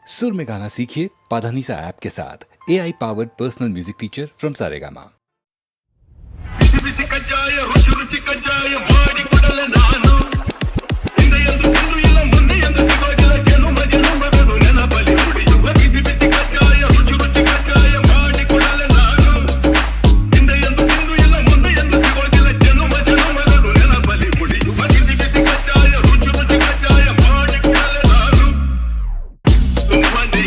सुर में गाना सीखिए पाधानीसा ऐप के साथ AI powered personal music teacher from Saregama. ಬಿಸಿ ಬಿಸಿ ಕಜ್ಜಾಯ ರುಚಿ ರುಚಿ ಕಜ್ಜಾಯ ಮಾಡಿ ಕೊಡಲೆ ನಾನು ಹಿಂದೆ ಎಂದು ತಿಂದು ಇಲ್ಲ ಮೊನ್ನೆ ಎಂದು ಸಿಗೋದಿಲ್ಲ ಜನುಮಗಳು ನೆನಪಲಿ ಉಳಿಯುವ ಬಿಸಿ ಬಿಸಿ ಕಜ್ಜಾಯ ರುಚಿ ರುಚಿ ಕಜ್ಜಾಯ ಮಾಡಿ ಕೊಡಲೆ ನಾನು ಹಿಂದೆ ಎಂದು ತಿಂದು ಇಲ್ಲ ಮೊನ್ನೆ ಎಂದು ಸಿಗೋದಿಲ್ಲ ಜನುಮಗಳು ನೆನಪಲಿ ಉಳಿಯುವ ಬಿಸಿ ಬಿಸಿ ಕಜ್ಜಾಯ ರುಚಿ ರುಚಿ ಕಜ್ಜಾಯ ಮಾಡಿ ಕೊಡಲೆ ನಾನು ಸುಮ್ಮನೆ